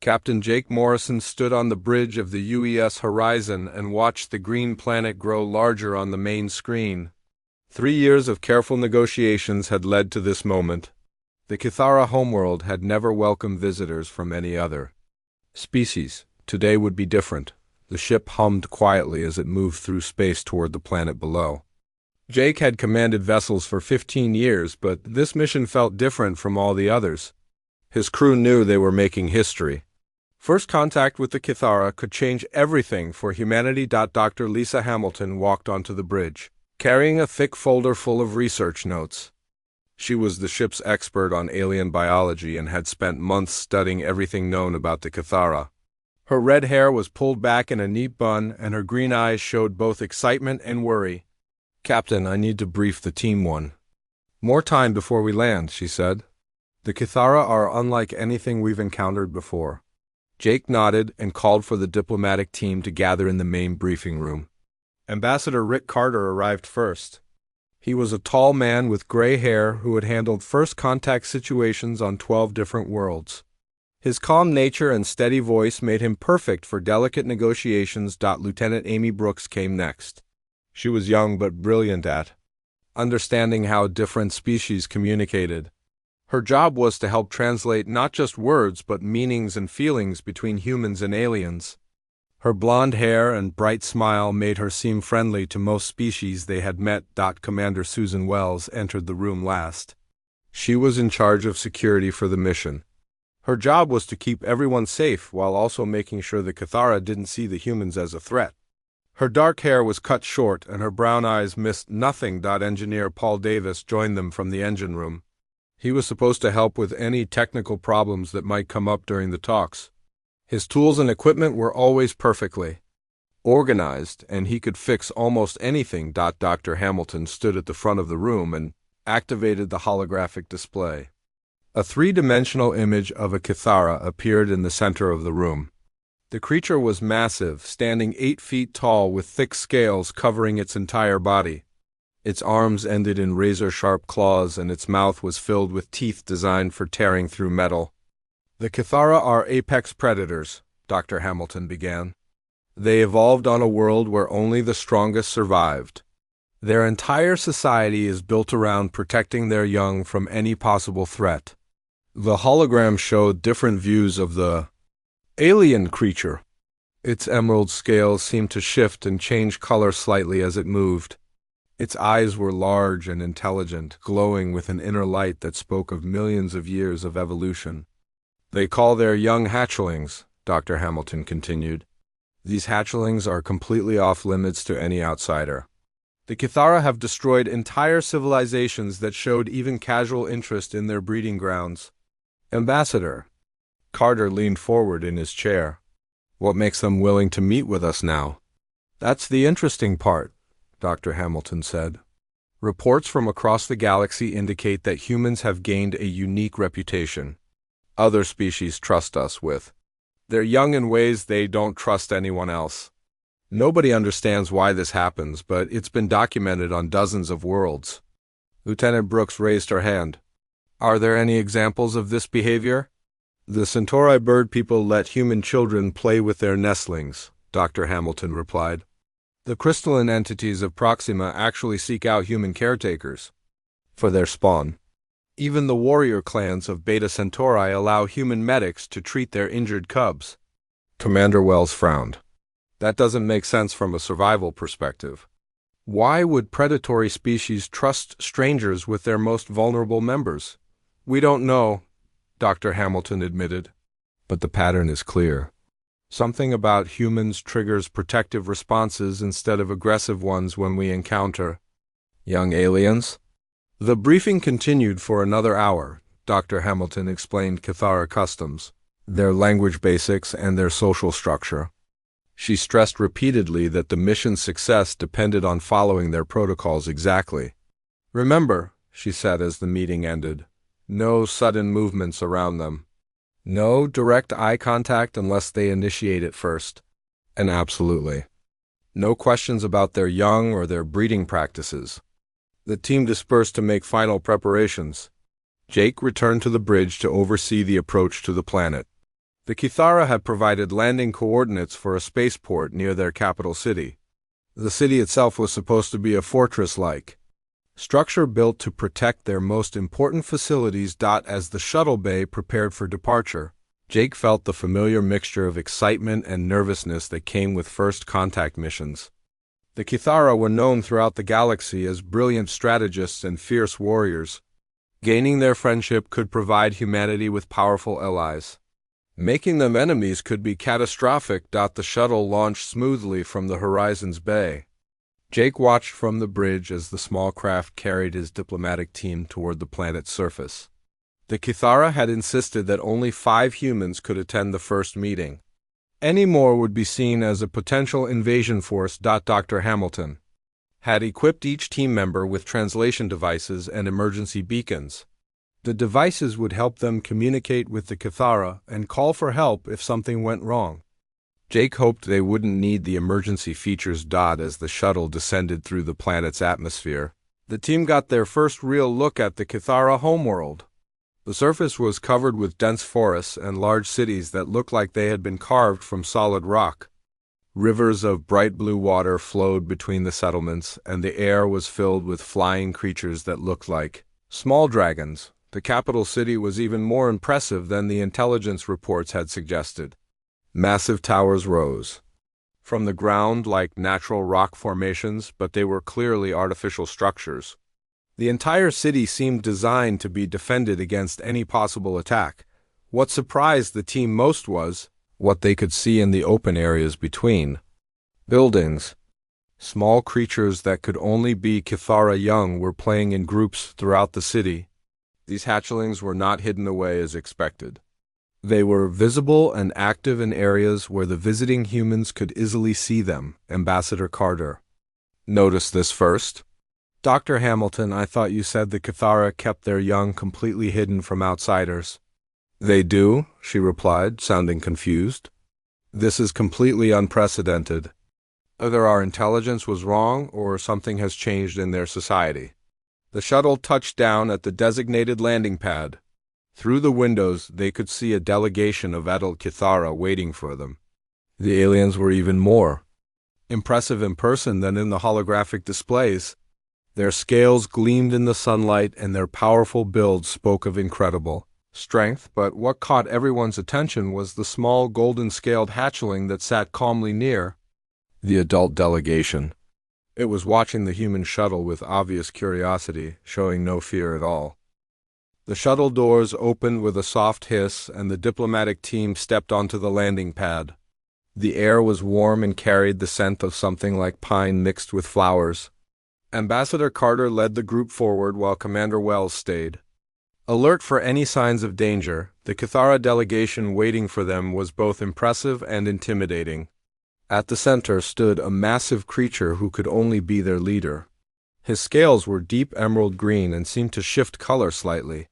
Captain Jake Morrison stood on the bridge of the UES Horizon and watched the green planet grow larger on the main screen. 3 years of careful negotiations had led to this moment. The Kithara homeworld had never welcomed visitors from any other species. Today would be different. The ship hummed quietly as it moved through space toward the planet below. Jake had commanded vessels for 15 years, but this mission felt different from all the others. His crew knew they were making history. First contact with the Kithara could change everything for humanity. Dr. Lisa Hamilton walked onto the bridge, carrying a thick folder full of research notes. She was the ship's expert on alien biology and had spent months studying everything known about the Kithara. Her red hair was pulled back in a neat bun, and her green eyes showed both excitement and worry. "Captain, I need to brief the team one. More time before we land," she said. "The Kithara are unlike anything we've encountered before." Jake nodded and called for the diplomatic team to gather in the main briefing room. Ambassador Rick Carter arrived first. He was a tall man with gray hair who had handled first-contact situations on 12 different worlds. His calm nature and steady voice made him perfect for delicate negotiations. Lieutenant Amy Brooks came next. She was young but brilliant at understanding how different species communicated. Her job was to help translate not just words but meanings and feelings between humans and aliens. Her blonde hair and bright smile made her seem friendly to most species they had met. Commander Susan Wells entered the room last. She was in charge of security for the mission. Her job was to keep everyone safe while also making sure the Kithara didn't see the humans as a threat. Her dark hair was cut short and her brown eyes missed nothing. Engineer Paul Davis joined them from the engine room. He was supposed to help with any technical problems that might come up during the talks. His tools and equipment were always perfectly organized, and he could fix almost anything. Dr. Hamilton stood at the front of the room and activated the holographic display. A three-dimensional image of a Kithara appeared in the center of the room. The creature was massive, standing 8 feet tall with thick scales covering its entire body. Its arms ended in razor-sharp claws, and its mouth was filled with teeth designed for tearing through metal. "The Kithara are apex predators," Dr. Hamilton began. "They evolved on a world where only the strongest survived. Their entire society is built around protecting their young from any possible threat." The hologram showed different views of the alien creature. Its emerald scales seemed to shift and change color slightly as it moved. Its eyes were large and intelligent, glowing with an inner light that spoke of millions of years of evolution. "They call their young hatchlings," Dr. Hamilton continued. "These hatchlings are completely off-limits to any outsider. The Kithara have destroyed entire civilizations that showed even casual interest in their breeding grounds." "Ambassador," Carter leaned forward in his chair. "What makes them willing to meet with us now?" "That's the interesting part," Dr. Hamilton said. "Reports from across the galaxy indicate that humans have gained a unique reputation. Other species trust us with their young in ways they don't trust anyone else. Nobody understands why this happens, but it's been documented on dozens of worlds." Lieutenant Brooks raised her hand. "Are there any examples of this behavior?" "The Centauri bird people let human children play with their nestlings," Dr. Hamilton replied. "The crystalline entities of Proxima actually seek out human caretakers for their spawn. Even the warrior clans of Beta Centauri allow human medics to treat their injured cubs." Commander Wells frowned. "That doesn't make sense from a survival perspective. Why would predatory species trust strangers with their most vulnerable members?" "We don't know," Dr. Hamilton admitted. "But the pattern is clear. Something about humans triggers protective responses instead of aggressive ones when we encounter young aliens." The briefing continued for another hour. Dr. Hamilton explained Kithara customs, their language basics, and their social structure. She stressed repeatedly that the mission's success depended on following their protocols exactly. "Remember," she said as the meeting ended, "no sudden movements around them. No direct eye contact unless they initiate it first. And absolutely no questions about their young or their breeding practices." The team dispersed to make final preparations. Jake returned to the bridge to oversee the approach to the planet. The Kithara had provided landing coordinates for a spaceport near their capital city. The city itself was supposed to be a fortress-like structure built to protect their most important facilities. As the shuttle bay prepared for departure, Jake felt the familiar mixture of excitement and nervousness that came with first contact missions. The Kithara were known throughout the galaxy as brilliant strategists and fierce warriors. Gaining their friendship could provide humanity with powerful allies. Making them enemies could be catastrophic. The shuttle launched smoothly from the Horizon's bay. Jake watched from the bridge as the small craft carried his diplomatic team toward the planet's surface. The Kithara had insisted that only 5 humans could attend the first meeting. Any more would be seen as a potential invasion force. Dr. Hamilton had equipped each team member with translation devices and emergency beacons. The devices would help them communicate with the Kithara and call for help if something went wrong. Jake hoped they wouldn't need the emergency features. As the shuttle descended through the planet's atmosphere, the team got their first real look at the Kithara homeworld. The surface was covered with dense forests and large cities that looked like they had been carved from solid rock. Rivers of bright blue water flowed between the settlements, and the air was filled with flying creatures that looked like small dragons. The capital city was even more impressive than the intelligence reports had suggested. Massive towers rose from the ground like natural rock formations, but they were clearly artificial structures. The entire city seemed designed to be defended against any possible attack. What surprised the team most was what they could see in the open areas between buildings. Small creatures that could only be Kithara young were playing in groups throughout the city. These hatchlings were not hidden away as expected. They were visible and active in areas where the visiting humans could easily see them. Ambassador Carter noticed this first. Dr. Hamilton, I thought you said the Kithara kept their young completely hidden from outsiders. They do, she replied, sounding confused. This is completely unprecedented. Either our intelligence was wrong or something has changed in their society. The shuttle touched down at the designated landing pad. Through the windows, they could see a delegation of adult Kithara waiting for them. The aliens were even more impressive in person than in the holographic displays. Their scales gleamed in the sunlight, and their powerful build spoke of incredible strength. But what caught everyone's attention was the small golden-scaled hatchling that sat calmly near the adult delegation. It was watching the human shuttle with obvious curiosity, showing no fear at all. The shuttle doors opened with a soft hiss, and the diplomatic team stepped onto the landing pad. The air was warm and carried the scent of something like pine mixed with flowers. Ambassador Carter led the group forward while Commander Wells stayed. Alert for any signs of danger, the Kithara delegation waiting for them was both impressive and intimidating. At the center stood a massive creature who could only be their leader. His scales were deep emerald green and seemed to shift color slightly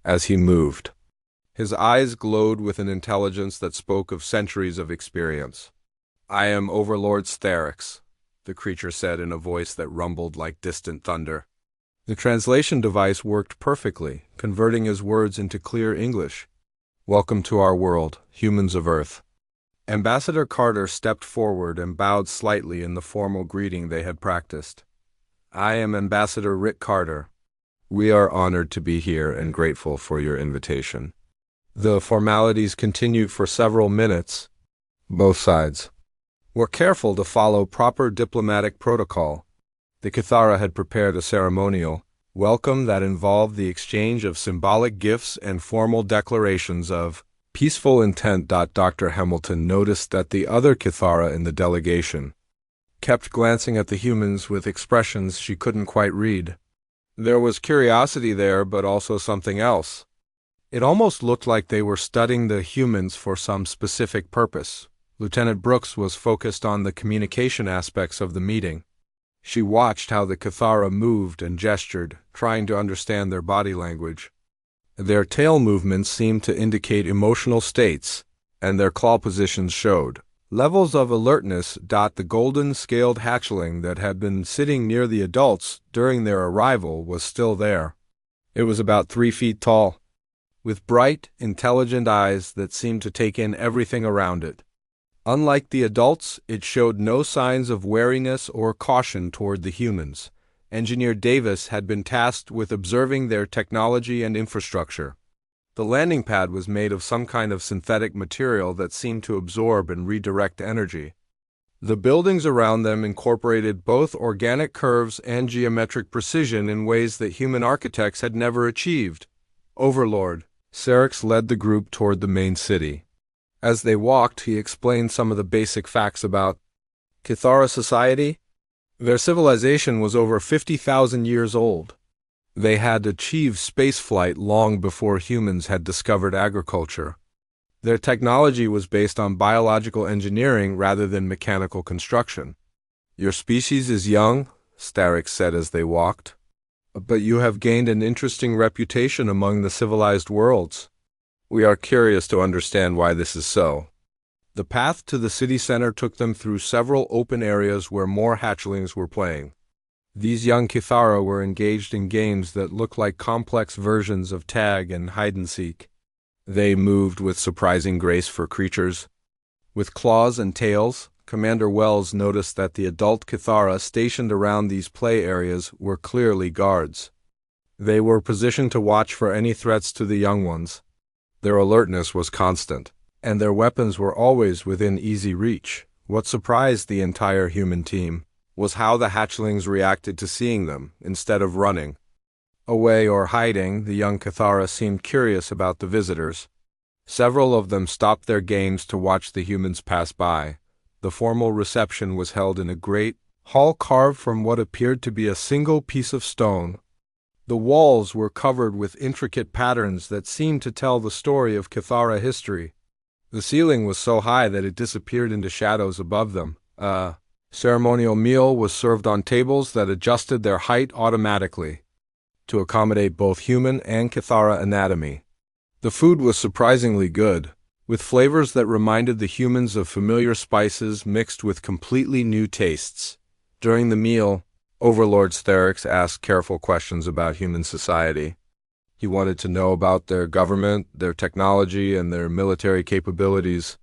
as he moved. His eyes glowed with an intelligence that spoke of centuries of experience. I am Overlord Sterix, the creature said in a voice that rumbled like distant thunder. The translation device worked perfectly, converting his words into clear English. Welcome to our world, humans of Earth. Ambassador Carter stepped forward and bowed slightly in the formal greeting they had practiced. I am Ambassador Rick Carter. We are honored to be here and grateful for your invitation. The formalities continued for several minutes. Both sides were careful to follow proper diplomatic protocol. The Kithara had prepared a ceremonial welcome that involved the exchange of symbolic gifts and formal declarations of peaceful intent. Dr. Hamilton noticed that the other Kithara in the delegation kept glancing at the humans with expressions she couldn't quite read. There was curiosity there, but also something else. It almost looked like they were studying the humans for some specific purpose. Lieutenant Brooks was focused on the communication aspects of the meeting. She watched how the Kithara moved and gestured, trying to understand their body language. Their tail movements seemed to indicate emotional states, and their claw positions showed levels of alertness. The golden-scaled hatchling that had been sitting near the adults during their arrival was still there. It was about 3 feet tall, with bright, intelligent eyes that seemed to take in everything around it. Unlike the adults, it showed no signs of wariness or caution toward the humans. Engineer Davis had been tasked with observing their technology and infrastructure. The landing pad was made of some kind of synthetic material that seemed to absorb and redirect energy. The buildings around them incorporated both organic curves and geometric precision in ways that human architects had never achieved. Overlord Syrinx led the group toward the main city. As they walked, he explained some of the basic facts about Kithara society. Their civilization was over 50,000 years old. They had achieved spaceflight long before humans had discovered agriculture. Their technology was based on biological engineering rather than mechanical construction. Your species is young, Starix said as they walked, but you have gained an interesting reputation among the civilized worlds. We are curious to understand why this is so. The path to the city center took them through several open areas where more hatchlings were playing. These young Kithara were engaged in games that looked like complex versions of tag and hide-and-seek. They moved with surprising grace for creatures. With claws and tails, Commander Wells noticed that the adult Kithara stationed around these play areas were clearly guards. They were positioned to watch for any threats to the young ones. Their alertness was constant, and their weapons were always within easy reach. What surprised the entire human team was how the hatchlings reacted to seeing them, instead of running away or hiding. The young Kithara seemed curious about the visitors. Several of them stopped their games to watch the humans pass by. The formal reception was held in a great hall carved from what appeared to be a single piece of stone. The walls were covered with intricate patterns that seemed to tell the story of Kithara history. The ceiling was so high that it disappeared into shadows above them. A ceremonial meal was served on tables that adjusted their height automatically to accommodate both human and Kithara anatomy. The food was surprisingly good, with flavors that reminded the humans of familiar spices mixed with completely new tastes. During the meal, Overlord Starix asked careful questions about human society. He wanted to know about their government, their technology, and their military capabilities.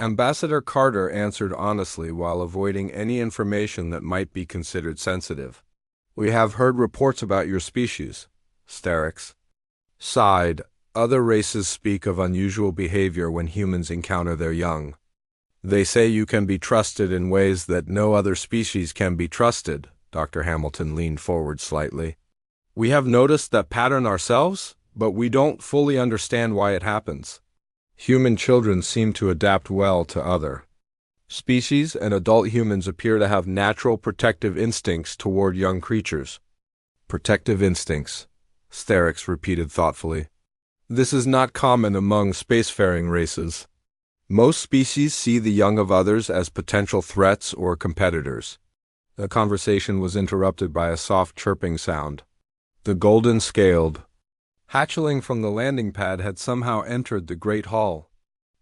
Ambassador Carter answered honestly while avoiding any information that might be considered sensitive. "We have heard reports about your species," Starix sighed. "Other races speak of unusual behavior when humans encounter their young. They say you can be trusted in ways that no other species can be trusted." Dr. Hamilton leaned forward slightly. "We have noticed that pattern ourselves, but we don't fully understand why it happens. Human children seem to adapt well to other species, and adult humans appear to have natural protective instincts toward young creatures." "Protective instincts," Starix repeated thoughtfully. "This is not common among spacefaring races. Most species see the young of others as potential threats or competitors." The conversation was interrupted by a soft chirping sound. The golden-scaled hatchling from the landing pad had somehow entered the great hall.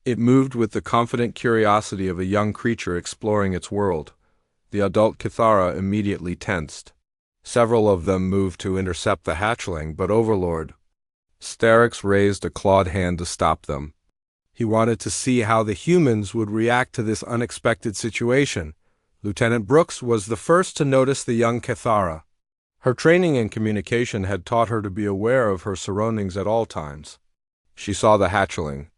It moved with the confident curiosity of a young creature exploring its world. The adult Kithara immediately tensed. Several of them moved to intercept the hatchling, but Overlord Starix raised a clawed hand to stop them. He wanted to see how the humans would react to this unexpected situation. Lieutenant Brooks was the first to notice the young Kithara. Her training in communication had taught her to be aware of her surroundings at all times. She saw the hatchling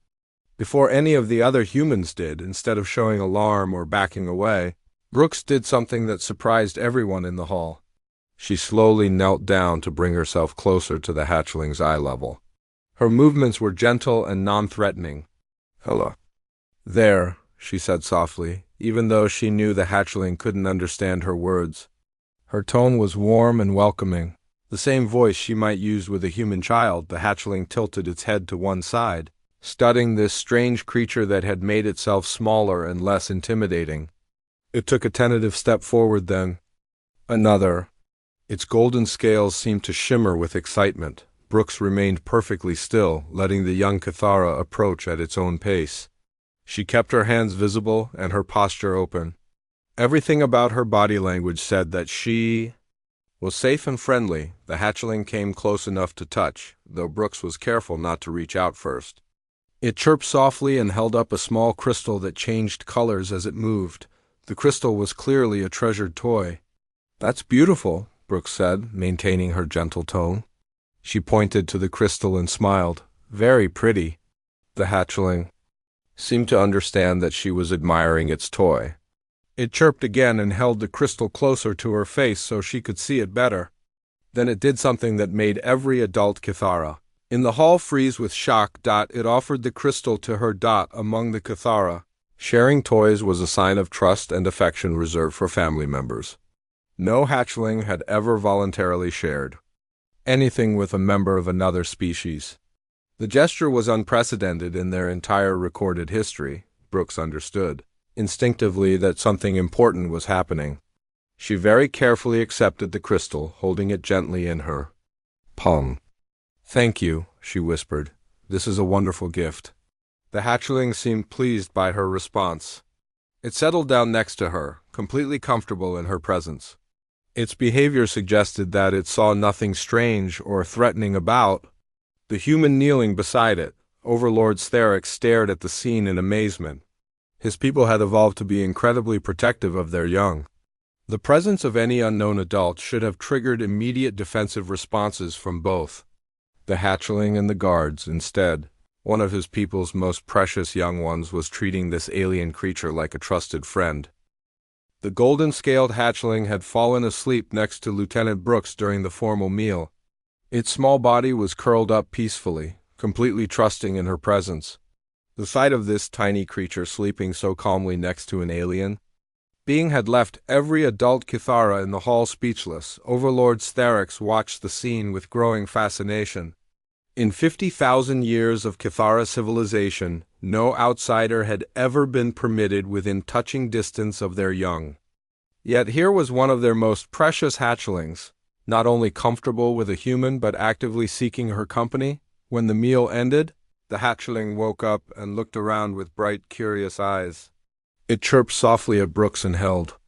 before any of the other humans did. Instead of showing alarm or backing away, Brooks did something that surprised everyone in the hall. She slowly knelt down to bring herself closer to the hatchling's eye level. Her movements were gentle and non-threatening. "Hello there," she said softly, even though she knew the hatchling couldn't understand her words. Her tone was warm and welcoming. The same voice she might use with a human child. The hatchling tilted its head to one side, studying this strange creature that had made itself smaller and less intimidating. It took a tentative step forward, then another. Its golden scales seemed to shimmer with excitement. Brooks remained perfectly still, letting the young Kithara approach at its own pace. She kept her hands visible and her posture open. Everything about her body language said that she was safe and friendly. The hatchling came close enough to touch, though Brooks was careful not to reach out first. It chirped softly and held up a small crystal that changed colors as it moved. The crystal was clearly a treasured toy. "That's beautiful," Brooks said, maintaining her gentle tone. She pointed to the crystal and smiled. "Very pretty." The hatchling seemed to understand that she was admiring its toy. It chirped again and held the crystal closer to her face so she could see it better. Then it did something that made every adult Cathara in the hall freeze with shock. It offered the crystal to her. Among the Cathara, sharing toys was a sign of trust and affection reserved for family members. No hatchling had ever voluntarily shared anything with a member of another species. The gesture was unprecedented in their entire recorded history. Brooks understood instinctively that something important was happening. She very carefully accepted the crystal, holding it gently in her palm. "Thank you," she whispered. "This is a wonderful gift." The hatchling seemed pleased by her response. It settled down next to her, completely comfortable in her presence. Its behavior suggested that it saw nothing strange or threatening about the human kneeling beside it. Overlord Sterix stared at the scene in amazement. His people had evolved to be incredibly protective of their young. The presence of any unknown adult should have triggered immediate defensive responses from both the hatchling and the guards. Instead, one of his people's most precious young ones was treating this alien creature like a trusted friend. The golden-scaled hatchling had fallen asleep next to Lieutenant Brooks during the formal meal. Its small body was curled up peacefully, completely trusting in her presence. The sight of this tiny creature sleeping so calmly next to an alien being had left every adult Cathara in the hall speechless. Overlord Sterix watched the scene with growing fascination. In 50,000 years of Cathara civilization, no outsider had ever been permitted within touching distance of their young. Yet here was one of their most precious hatchlings, not only comfortable with a human but actively seeking her company. When the meal ended, the hatchling woke up and looked around with bright, curious eyes. It chirped softly at Brooks and held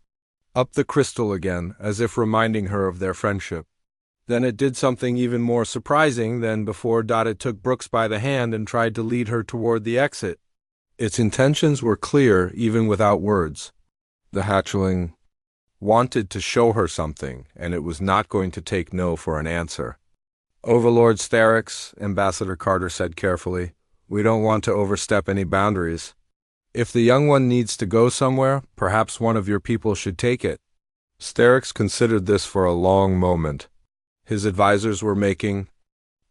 up the crystal again, as if reminding her of their friendship. Then it did something even more surprising than before. It took Brooks by the hand and tried to lead her toward the exit. Its intentions were clear even without words. The hatchling wanted to show her something, and it was not going to take no for an answer. "Overlord Sterix," Ambassador Carter said carefully, "we don't want to overstep any boundaries. If the young one needs to go somewhere, perhaps one of your people should take it." Sterix considered this for a long moment. His advisors were making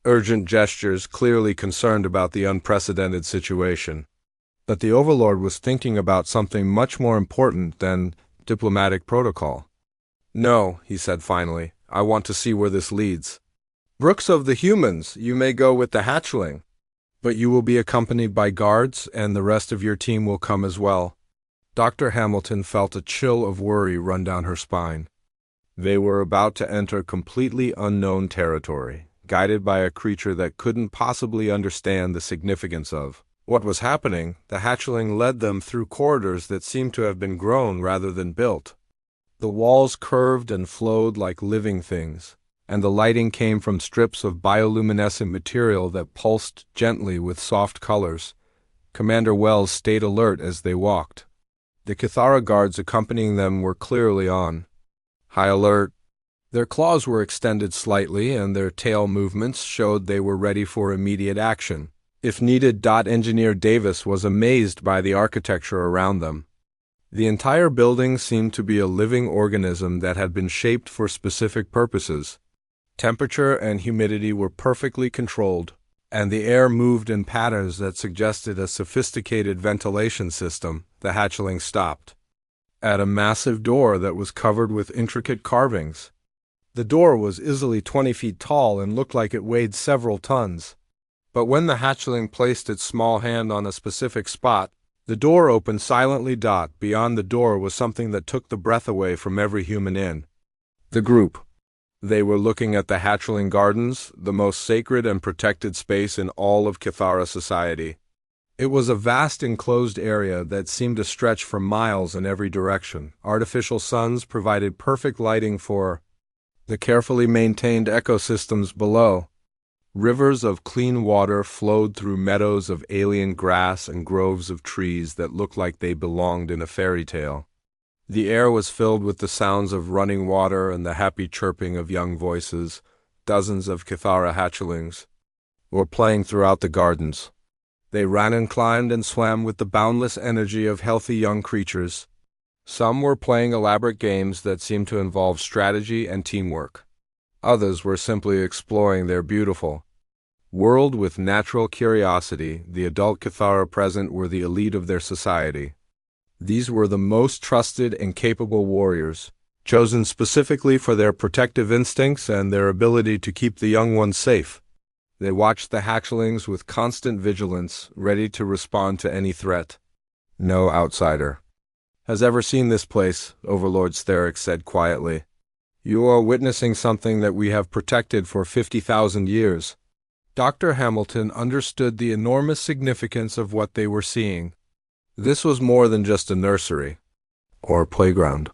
urgent gestures, clearly concerned about the unprecedented situation. But the Overlord was thinking about something much more important than diplomatic protocol. "No," he said finally, "I want to see where this leads. Brooks of the humans, you may go with the hatchling, but you will be accompanied by guards, and the rest of your team will come as well." Dr. Hamilton felt a chill of worry run down her spine. They were about to enter completely unknown territory, guided by a creature that couldn't possibly understand the significance of what was happening. The hatchling led them through corridors that seemed to have been grown rather than built. The walls curved and flowed like living things, and the lighting came from strips of bioluminescent material that pulsed gently with soft colors. Commander Wells stayed alert as they walked. The Cathara guards accompanying them were clearly on high alert. Their claws were extended slightly, and their tail movements showed they were ready for immediate action if needed. Engineer Davis was amazed by the architecture around them. The entire building seemed to be a living organism that had been shaped for specific purposes. Temperature and humidity were perfectly controlled, and the air moved in patterns that suggested a sophisticated ventilation system. The hatchling stopped at a massive door that was covered with intricate carvings. The door was easily 20 feet tall and looked like it weighed several tons. But when the hatchling placed its small hand on a specific spot, the door opened silently. Beyond the door was something that took the breath away from every human in the group. They were looking at the hatchling gardens, the most sacred and protected space in all of Cathara society. It was a vast enclosed area that seemed to stretch for miles in every direction. Artificial suns provided perfect lighting for the carefully maintained ecosystems below. Rivers of clean water flowed through meadows of alien grass and groves of trees that looked like they belonged in a fairy tale. The air was filled with the sounds of running water and the happy chirping of young voices. Dozens of Cathara hatchlings were playing throughout the gardens. They ran and climbed and swam with the boundless energy of healthy young creatures. Some were playing elaborate games that seemed to involve strategy and teamwork. Others were simply exploring their beautiful world with natural curiosity. The adult Cathara present were the elite of their society. These were the most trusted and capable warriors, chosen specifically for their protective instincts and their ability to keep the young ones safe. They watched the hatchlings with constant vigilance, ready to respond to any threat. No outsider has ever seen this place, Overlord Sterix said quietly. You are witnessing something that we have protected for 50,000 years. Dr. Hamilton understood the enormous significance of what they were seeing. This was more than just a nursery or playground.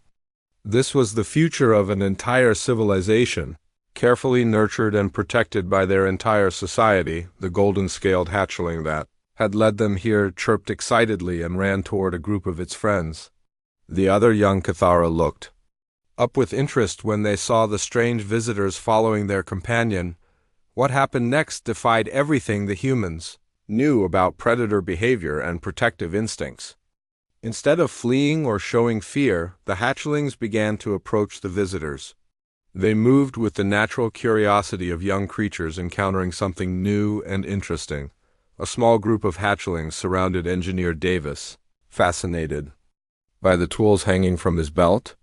This was the future of an entire civilization, carefully nurtured and protected by their entire society. The golden-scaled hatchling that had led them here chirped excitedly and ran toward a group of its friends. The other young Cathara looked up with interest when they saw the strange visitors following their companion. What happened next defied everything the humans knew about predator behavior and protective instincts. Instead of fleeing or showing fear, the hatchlings began to approach the visitors. They moved with the natural curiosity of young creatures encountering something new and interesting. A small group of hatchlings surrounded Engineer Davis, fascinated by the tools hanging from his belt.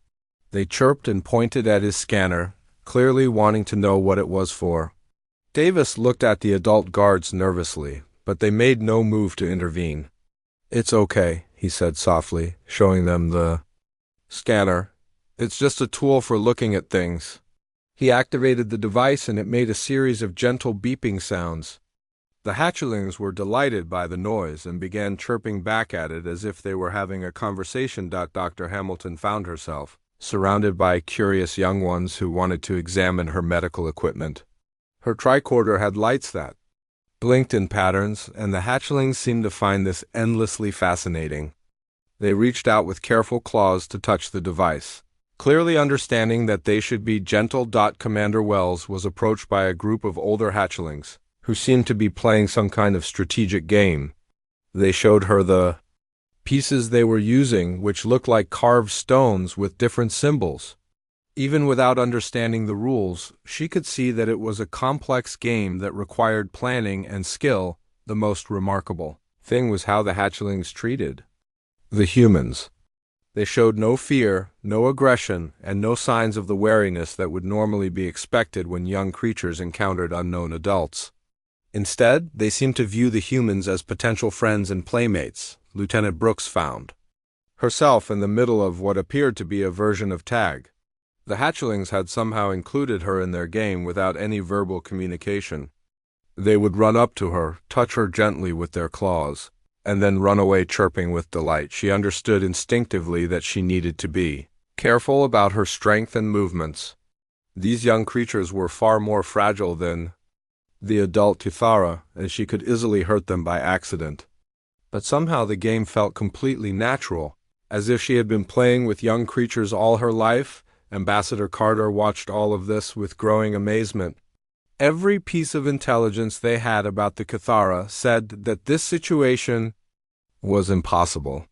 They chirped and pointed at his scanner, clearly wanting to know what it was for. Davis looked at the adult guards nervously, but they made no move to intervene. It's okay, he said softly, showing them the scanner. It's just a tool for looking at things. He activated the device and it made a series of gentle beeping sounds. The hatchlings were delighted by the noise and began chirping back at it as if they were having a conversation. Dr. Hamilton found herself surrounded by curious young ones who wanted to examine her medical equipment. Her tricorder had lights that blinked in patterns, and the hatchlings seemed to find this endlessly fascinating. They reached out with careful claws to touch the device, clearly understanding that they should be gentle. Commander Wells was approached by a group of older hatchlings, who seemed to be playing some kind of strategic game. They showed her the pieces they were using, which looked like carved stones with different symbols. Even without understanding the rules, she could see that it was a complex game that required planning and skill. The most remarkable thing was how the hatchlings treated the humans. They showed no fear, no aggression, and no signs of the wariness that would normally be expected when young creatures encountered unknown adults. Instead, they seemed to view the humans as potential friends and playmates. Lieutenant Brooks found herself in the middle of what appeared to be a version of tag. The hatchlings had somehow included her in their game without any verbal communication. They would run up to her, touch her gently with their claws, and then run away chirping with delight. She understood instinctively that she needed to be careful about her strength and movements. These young creatures were far more fragile than the adult Cathara, and she could easily hurt them by accident. But somehow the game felt completely natural, as if she had been playing with young creatures all her life. Ambassador Carter watched all of this with growing amazement. Every piece of intelligence they had about the Cathara said that this situation was impossible.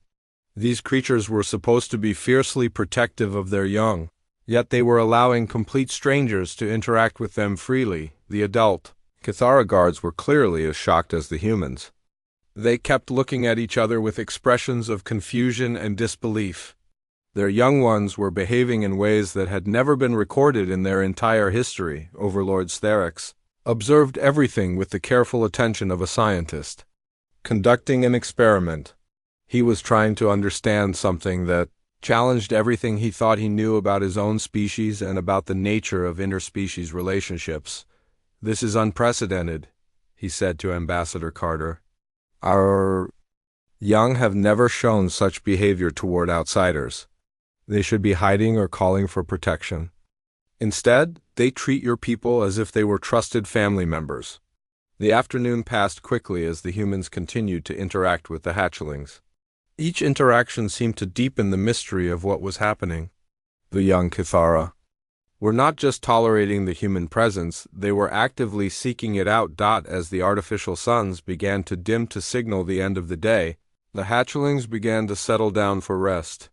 These creatures were supposed to be fiercely protective of their young, yet they were allowing complete strangers to interact with them freely. The adult Cathara guards were clearly as shocked as the humans. They kept looking at each other with expressions of confusion and disbelief. Their young ones were behaving in ways that had never been recorded in their entire history. Overlord Sterix observed everything with the careful attention of a scientist conducting an experiment. He was trying to understand something that challenged everything he thought he knew about his own species and about the nature of interspecies relationships. This is unprecedented, he said to Ambassador Carter. Our young have never shown such behavior toward outsiders. They should be hiding or calling for protection. Instead, they treat your people as if they were trusted family members. The afternoon passed quickly as the humans continued to interact with the hatchlings. Each interaction seemed to deepen the mystery of what was happening. The young Cathara were not just tolerating the human presence, they were actively seeking it out. As the artificial suns began to dim to signal the end of the day, the hatchlings began to settle down for rest.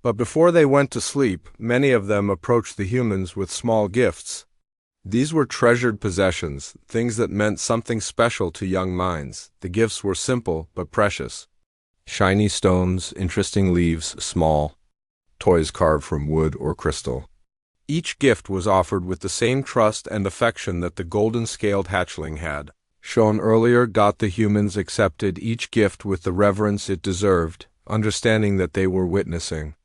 But before they went to sleep, many of them approached the humans with small gifts. These were treasured possessions, things that meant something special to young minds. The gifts were simple but precious. Shiny stones, interesting leaves, small toys carved from wood or crystal. Each gift was offered with the same trust and affection that the golden-scaled hatchling had shown earlier. The humans accepted each gift with the reverence it deserved, understanding that they were witnessing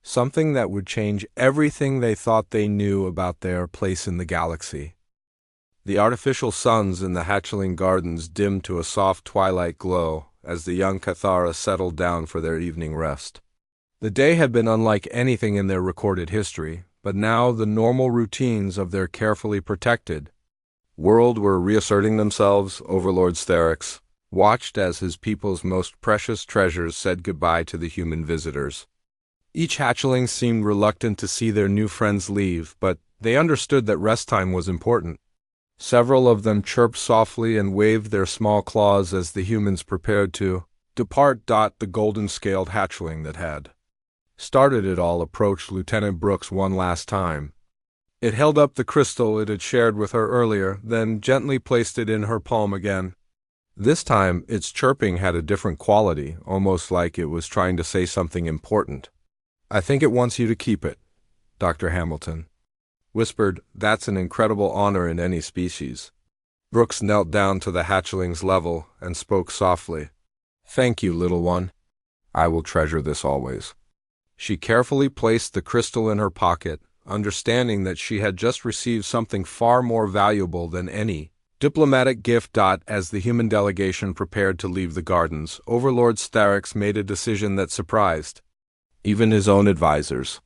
something that would change everything they thought they knew about their place in the galaxy. The artificial suns in the hatchling gardens dimmed to a soft twilight glow as the young Cathara settled down for their evening rest. The day had been unlike anything in their recorded history, but now the normal routines of their carefully protected world were reasserting themselves. Overlord Sterix watched as his people's most precious treasures said goodbye to the human visitors. Each hatchling seemed reluctant to see their new friends leave, but they understood that rest time was important. Several of them chirped softly and waved their small claws as the humans prepared to depart. The golden-scaled hatchling that had started it all approached Lieutenant Brooks one last time. It held up the crystal it had shared with her earlier, then gently placed it in her palm again. This time, its chirping had a different quality, almost like it was trying to say something important. "I think it wants you to keep it," Dr. Hamilton whispered. "That's an incredible honor in any species." Brooks knelt down to the hatchling's level and spoke softly. "Thank you, little one. I will treasure this always." She carefully placed the crystal in her pocket, understanding that she had just received something far more valuable than any diplomatic gift. As the human delegation prepared to leave the gardens, Overlord Sterix made a decision that surprised even his own advisors.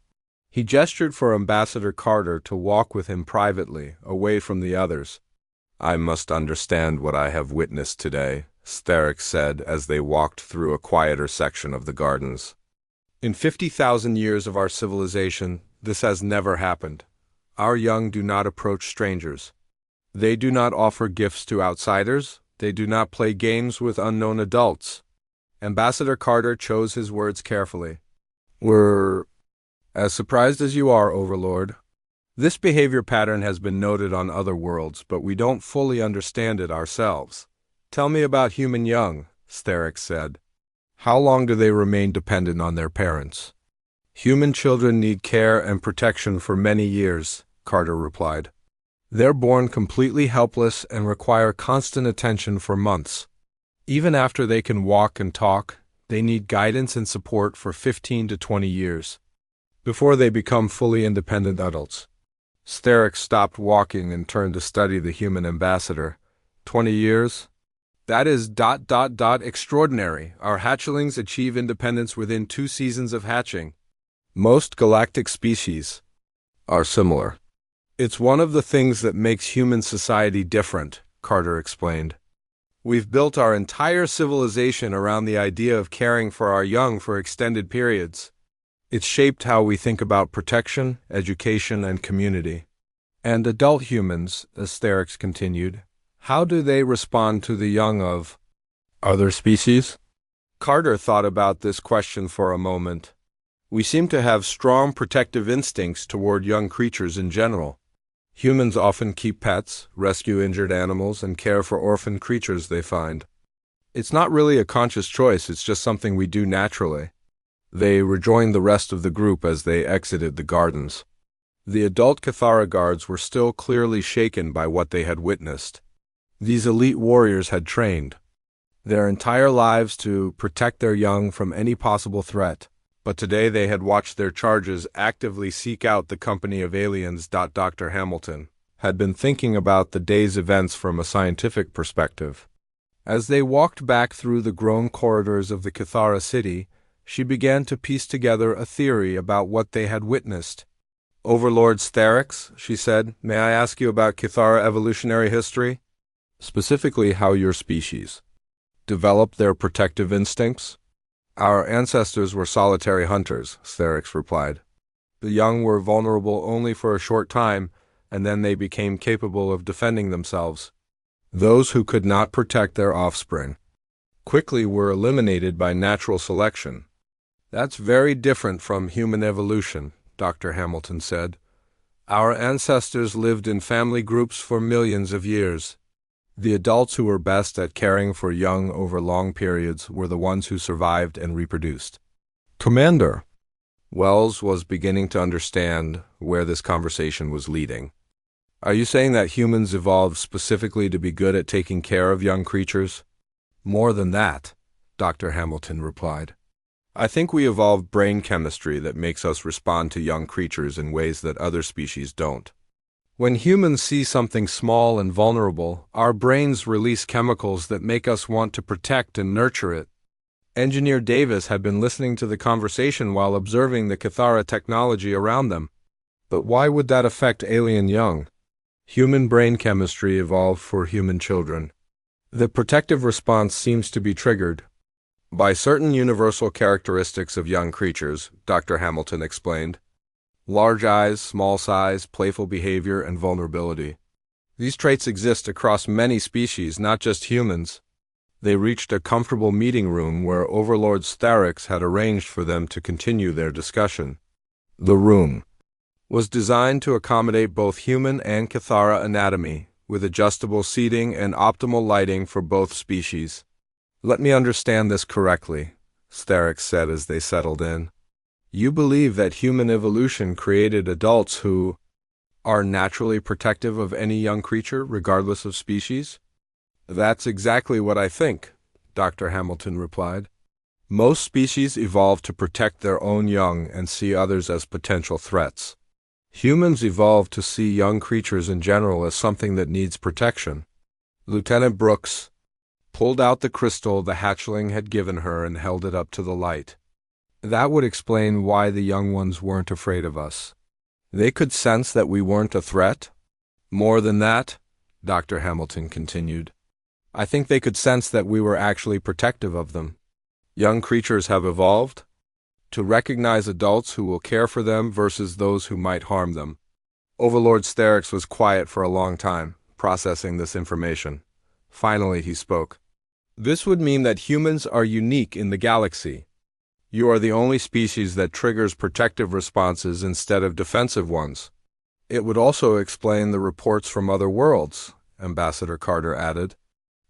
He gestured for Ambassador Carter to walk with him privately, away from the others. "I must understand what I have witnessed today," Sterix said as they walked through a quieter section of the gardens. "In 50,000 years of our civilization, this has never happened. Our young do not approach strangers. They do not offer gifts to outsiders. They do not play games with unknown adults." Ambassador Carter chose his words carefully. "We're as surprised as you are, Overlord. This behavior pattern has been noted on other worlds, but we don't fully understand it ourselves." "Tell me about human young," Sterix said. "How long do they remain dependent on their parents?" "Human children need care and protection for many years," Carter replied. "They're born completely helpless and require constant attention for months. Even after they can walk and talk, they need guidance and support for 15 to 20 years before they become fully independent adults." Sterix stopped walking and turned to study the human ambassador. 20 years? That is extraordinary. Our hatchlings achieve independence within 2 seasons of hatching. Most galactic species are similar. "It's one of the things that makes human society different," Carter explained. "We've built our entire civilization around the idea of caring for our young for extended periods. It's shaped how we think about protection, education, and community." "And adult humans," as Sterix continued, "how do they respond to the young of other species?" Carter thought about this question for a moment. "We seem to have strong protective instincts toward young creatures in general. Humans often keep pets, rescue injured animals, and care for orphaned creatures they find. It's not really a conscious choice, it's just something we do naturally." They rejoined the rest of the group as they exited the gardens. The adult Cathara guards were still clearly shaken by what they had witnessed. These elite warriors had trained their entire lives to protect their young from any possible threat, but today they had watched their charges actively seek out the company of aliens. Dr. Hamilton had been thinking about the day's events from a scientific perspective. As they walked back through the grown corridors of the Cathara city, she began to piece together a theory about what they had witnessed. Overlord Sterix, she said, may I ask you about Kithara evolutionary history? Specifically how your species developed their protective instincts? Our ancestors were solitary hunters, Sterix replied. The young were vulnerable only for a short time, and then they became capable of defending themselves. Those who could not protect their offspring quickly were eliminated by natural selection. That's very different from human evolution, Dr. Hamilton said. Our ancestors lived in family groups for millions of years. The adults who were best at caring for young over long periods were the ones who survived and reproduced. Commander. Wells was beginning to understand where this conversation was leading. Are you saying that humans evolved specifically to be good at taking care of young creatures? More than that, Dr. Hamilton replied. I think we evolved brain chemistry that makes us respond to young creatures in ways that other species don't. When humans see something small and vulnerable, our brains release chemicals that make us want to protect and nurture it. Engineer Davis had been listening to the conversation while observing the Kithara technology around them. But why would that affect alien young? Human brain chemistry evolved for human children. The protective response seems to be triggered by certain universal characteristics of young creatures, Dr. Hamilton explained. Large eyes, small size, playful behavior, and vulnerability. These traits exist across many species, not just humans. They reached a comfortable meeting room where Overlord Sterix had arranged for them to continue their discussion. The room was designed to accommodate both human and Kithara anatomy, with adjustable seating and optimal lighting for both species. Let me understand this correctly, Sterix said as they settled in. You believe that human evolution created adults who are naturally protective of any young creature, regardless of species? That's exactly what I think, Dr. Hamilton replied. Most species evolved to protect their own young and see others as potential threats. Humans evolved to see young creatures in general as something that needs protection. Lieutenant Brooks pulled out the crystal the hatchling had given her and held it up to the light. That would explain why the young ones weren't afraid of us. They could sense that we weren't a threat. More than that, Dr. Hamilton continued, I think they could sense that we were actually protective of them. Young creatures have evolved to recognize adults who will care for them versus those who might harm them. Overlord Sterix was quiet for a long time, processing this information. Finally, he spoke. This would mean that humans are unique in the galaxy. You are the only species that triggers protective responses instead of defensive ones. It would also explain the reports from other worlds, Ambassador Carter added.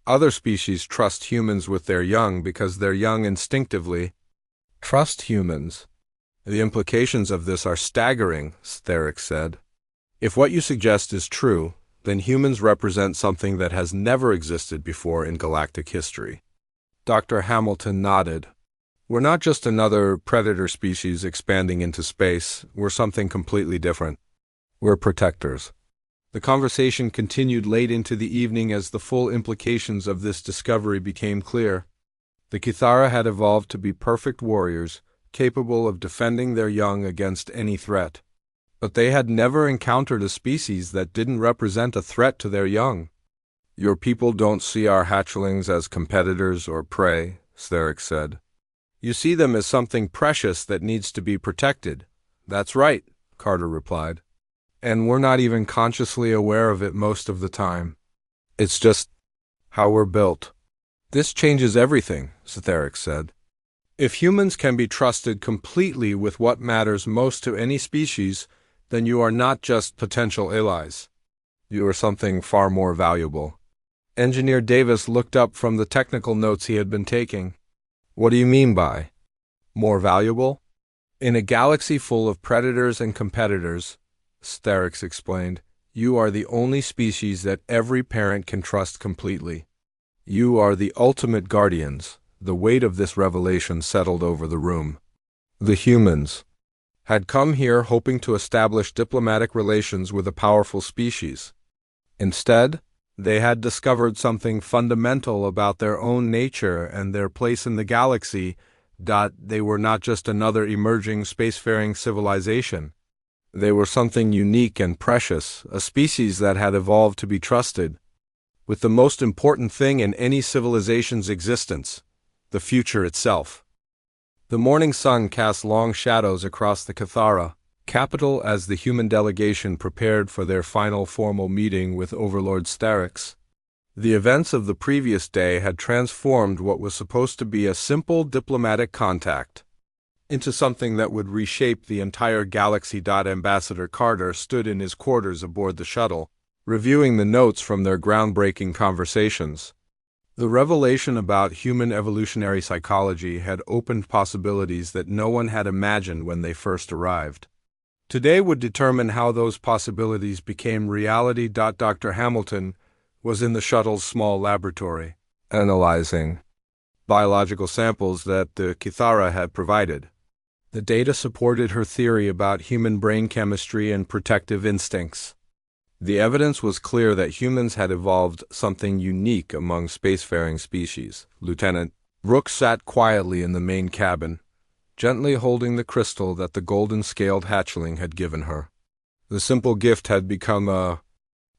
Other species trust humans with their young because their young instinctively trust humans. The implications of this are staggering, Sterix said. If what you suggest is true, then humans represent something that has never existed before in galactic history. Dr. Hamilton nodded. We're not just another predator species expanding into space. We're something completely different. We're protectors. The conversation continued late into the evening as the full implications of this discovery became clear. The Kithara had evolved to be perfect warriors, capable of defending their young against any threat. But they had never encountered a species that didn't represent a threat to their young. Your people don't see our hatchlings as competitors or prey, Sterix said. You see them as something precious that needs to be protected. That's right, Carter replied. And we're not even consciously aware of it most of the time. It's just how we're built. This changes everything, Sterix said. If humans can be trusted completely with what matters most to any species, then you are not just potential allies. You are something far more valuable. Engineer Davis looked up from the technical notes he had been taking. What do you mean by more valuable? In a galaxy full of predators and competitors, Sterix explained, you are the only species that every parent can trust completely. You are the ultimate guardians. The weight of this revelation settled over the room. The humans had come here hoping to establish diplomatic relations with a powerful species. Instead, they had discovered something fundamental about their own nature and their place in the galaxy. They were not just another emerging spacefaring civilization. They were something unique and precious, a species that had evolved to be trusted with the most important thing in any civilization's existence, the future itself. The morning sun cast long shadows across the Cathara capital as the human delegation prepared for their final formal meeting with Overlord Starix. The events of the previous day had transformed what was supposed to be a simple diplomatic contact into something that would reshape the entire galaxy. Ambassador Carter stood in his quarters aboard the shuttle, reviewing the notes from their groundbreaking conversations. The revelation about human evolutionary psychology had opened possibilities that no one had imagined when they first arrived. Today would determine how those possibilities became reality. Dr. Hamilton was in the shuttle's small laboratory, analyzing biological samples that the Cathara had provided. The data supported her theory about human brain chemistry and protective instincts. The evidence was clear that humans had evolved something unique among spacefaring species. Lieutenant Brooks sat quietly in the main cabin, gently holding the crystal that the golden-scaled hatchling had given her. The simple gift had become a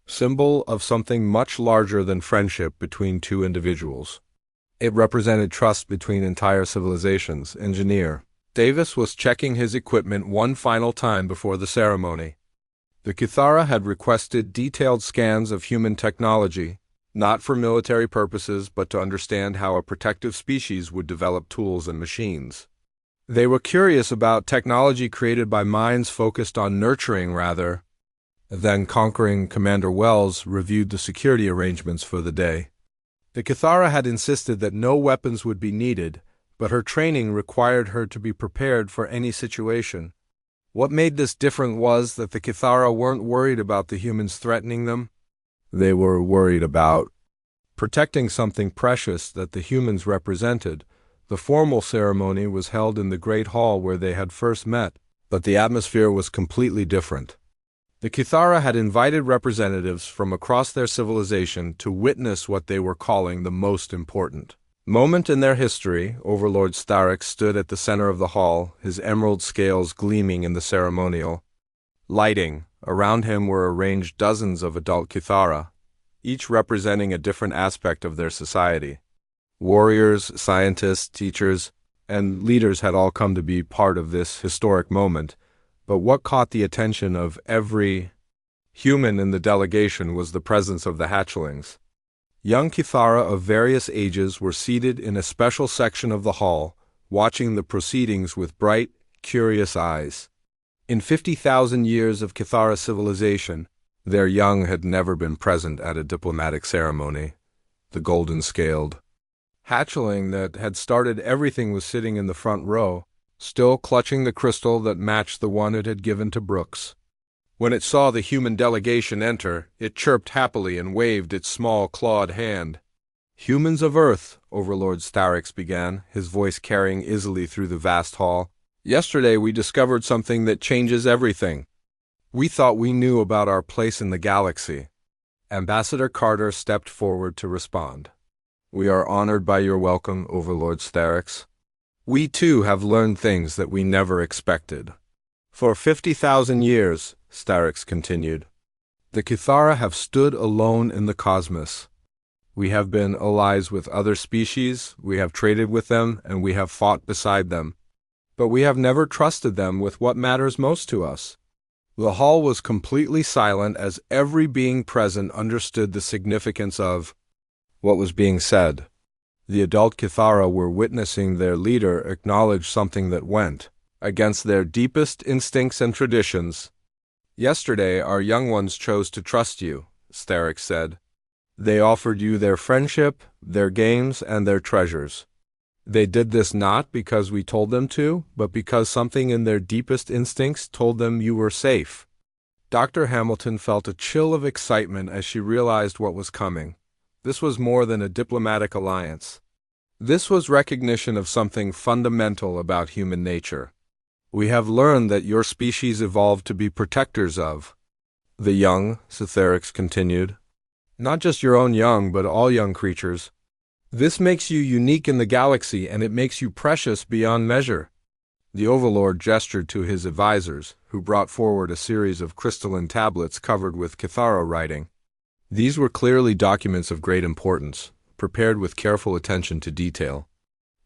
symbol of something much larger than friendship between two individuals. It represented trust between entire civilizations. Engineer Davis was checking his equipment one final time before the ceremony. The Cathara had requested detailed scans of human technology, not for military purposes but to understand how a protective species would develop tools and machines. They were curious about technology created by minds focused on nurturing rather than conquering. Commander Wells reviewed the security arrangements for the day. The Cathara had insisted that no weapons would be needed, but her training required her to be prepared for any situation. What made this different was that the Cathara weren't worried about the humans threatening them. They were worried about protecting something precious that the humans represented. The formal ceremony was held in the Great Hall where they had first met, but the atmosphere was completely different. The Cathara had invited representatives from across their civilization to witness what they were calling the most important moment in their history. Overlord Starix stood at the center of the hall, his emerald scales gleaming in the ceremonial lighting. Around him were arranged dozens of adult Cathara, each representing a different aspect of their society. Warriors, scientists, teachers, and leaders had all come to be part of this historic moment, but what caught the attention of every human in the delegation was the presence of the hatchlings. Young Cathara of various ages were seated in a special section of the hall, watching the proceedings with bright, curious eyes. In 50,000 years of Cathara civilization, their young had never been present at a diplomatic ceremony. The golden-scaled hatchling that had started everything was sitting in the front row, still clutching the crystal that matched the one it had given to Brooks. When it saw the human delegation enter, it chirped happily and waved its small clawed hand. "Humans of Earth," Overlord Starix began, his voice carrying easily through the vast hall. "Yesterday we discovered something that changes everything. We thought we knew about our place in the galaxy." Ambassador Carter stepped forward to respond. "We are honored by your welcome, Overlord Starix. We too have learned things that we never expected." "For 50,000 years," Starix continued, "the Cathara have stood alone in the cosmos. We have been allies with other species, we have traded with them, and we have fought beside them. But we have never trusted them with what matters most to us." The hall was completely silent as every being present understood the significance of what was being said. The adult Cathara were witnessing their leader acknowledge something that went against their deepest instincts and traditions. "Yesterday our young ones chose to trust you," Starix said. "They offered you their friendship, their games, and their treasures. They did this not because we told them to, but because something in their deepest instincts told them you were safe." Dr. Hamilton felt a chill of excitement as she realized what was coming. This was more than a diplomatic alliance. This was recognition of something fundamental about human nature. "We have learned that your species evolved to be protectors of the young," Starix continued. "Not just your own young, but all young creatures. This makes you unique in the galaxy, and it makes you precious beyond measure." The Overlord gestured to his advisors, who brought forward a series of crystalline tablets covered with Kithara writing. These were clearly documents of great importance, prepared with careful attention to detail.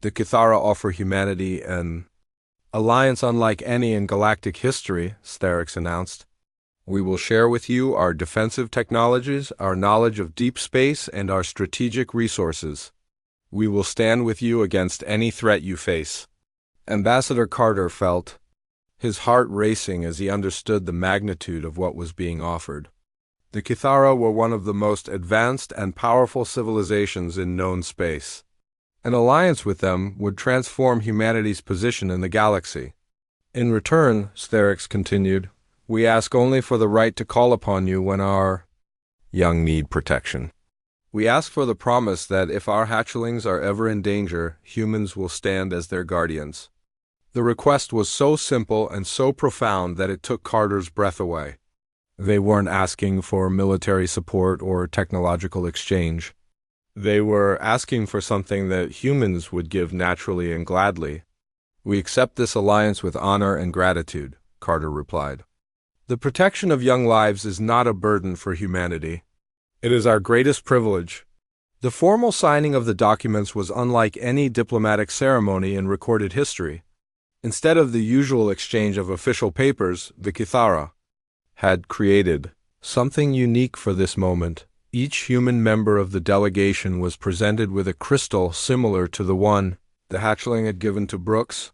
The Kithara offer humanity an alliance unlike any in galactic history, Sterix announced. We will share with you our defensive technologies, our knowledge of deep space, and our strategic resources. We will stand with you against any threat you face. Ambassador Carter felt his heart racing as he understood the magnitude of what was being offered. The Kithara were one of the most advanced and powerful civilizations in known space. An alliance with them would transform humanity's position in the galaxy. In return, Sterix continued, we ask only for the right to call upon you when our young need protection. We ask for the promise that if our hatchlings are ever in danger, humans will stand as their guardians. The request was so simple and so profound that it took Carter's breath away. They weren't asking for military support or technological exchange. They were asking for something that humans would give naturally and gladly. We accept this alliance with honor and gratitude, Carter replied. The protection of young lives is not a burden for humanity. It is our greatest privilege. The formal signing of the documents was unlike any diplomatic ceremony in recorded history. Instead of the usual exchange of official papers, the Kithara had created something unique for this moment. Each human member of the delegation was presented with a crystal similar to the one the hatchling had given to Brooks.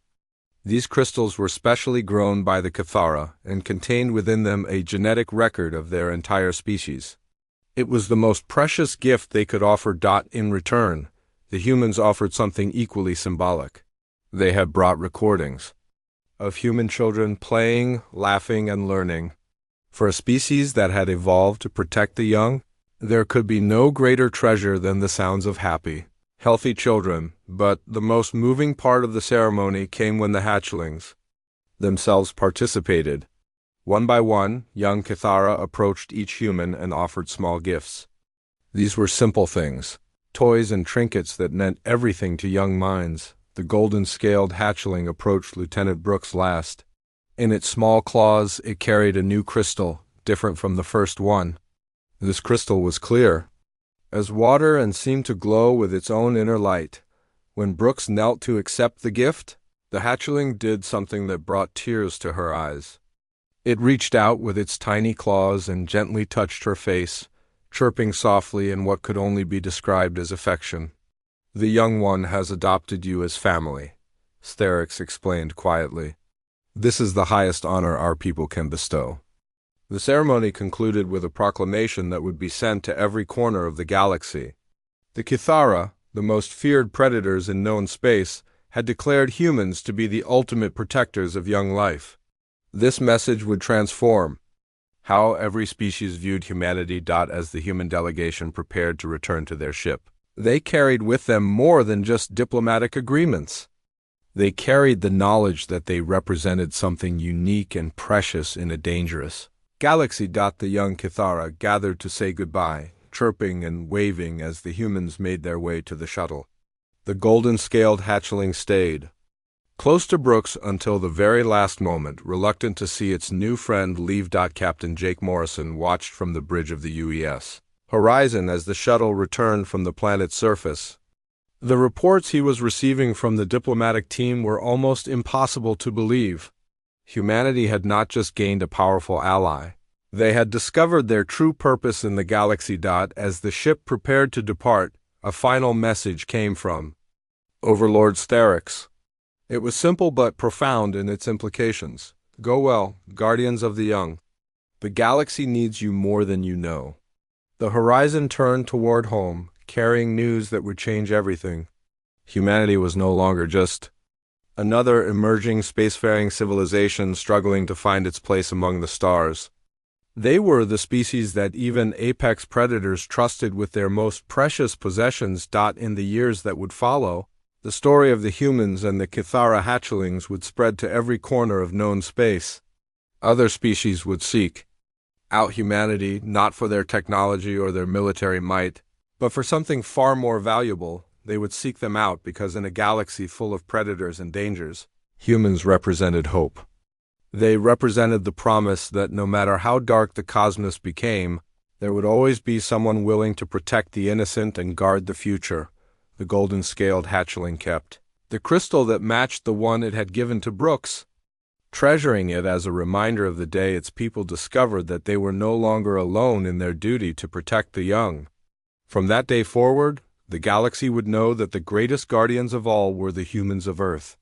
These crystals were specially grown by the Kithara and contained within them a genetic record of their entire species. It was the most precious gift they could offer. In return, the humans offered something equally symbolic. They had brought recordings of human children playing, laughing, and learning. For a species that had evolved to protect the young, there could be no greater treasure than the sounds of happy, healthy children, but the most moving part of the ceremony came when the hatchlings themselves participated. One by one, young Kithara approached each human and offered small gifts. These were simple things, toys and trinkets that meant everything to young minds. The golden-scaled hatchling approached Lieutenant Brooks last. In its small claws, it carried a new crystal, different from the first one. This crystal was clear as water and seemed to glow with its own inner light. When Brooks knelt to accept the gift, the hatchling did something that brought tears to her eyes. It reached out with its tiny claws and gently touched her face, chirping softly in what could only be described as affection. The young one has adopted you as family, Sterix explained quietly. This is the highest honor our people can bestow. The ceremony concluded with a proclamation that would be sent to every corner of the galaxy. The Kithara, the most feared predators in known space, had declared humans to be the ultimate protectors of young life. This message would transform how every species viewed humanity. As the human delegation prepared to return to their ship, they carried with them more than just diplomatic agreements. They carried the knowledge that they represented something unique and precious in a dangerous galaxy. The young Kithara gathered to say goodbye, chirping and waving as the humans made their way to the shuttle. The golden-scaled hatchling stayed close to Brooks until the very last moment, reluctant to see its new friend leave. Captain Jake Morrison watched from the bridge of the UES Horizon as the shuttle returned from the planet's surface. The reports he was receiving from the diplomatic team were almost impossible to believe. Humanity had not just gained a powerful ally. They had discovered their true purpose in the galaxy. As the ship prepared to depart, a final message came from Overlord Sterix. It was simple but profound in its implications. Go well, guardians of the young. The galaxy needs you more than you know. The Horizon turned toward home, carrying news that would change everything. Humanity was no longer just another emerging spacefaring civilization struggling to find its place among the stars. They were the species that even apex predators trusted with their most precious possessions. In the years that would follow, the story of the humans and the Kithara hatchlings would spread to every corner of known space. Other species would seek out humanity not for their technology or their military might, but for something far more valuable. They would seek them out because in a galaxy full of predators and dangers, Humans represented hope. They represented the promise that no matter how dark the cosmos became, there would always be someone willing to protect the innocent and guard the future. The golden-scaled hatchling kept the crystal that matched the one it had given to Brooks, treasuring it as a reminder of the day its people discovered that they were no longer alone in their duty to protect the young. From that day forward, the galaxy would know that the greatest guardians of all were the humans of Earth.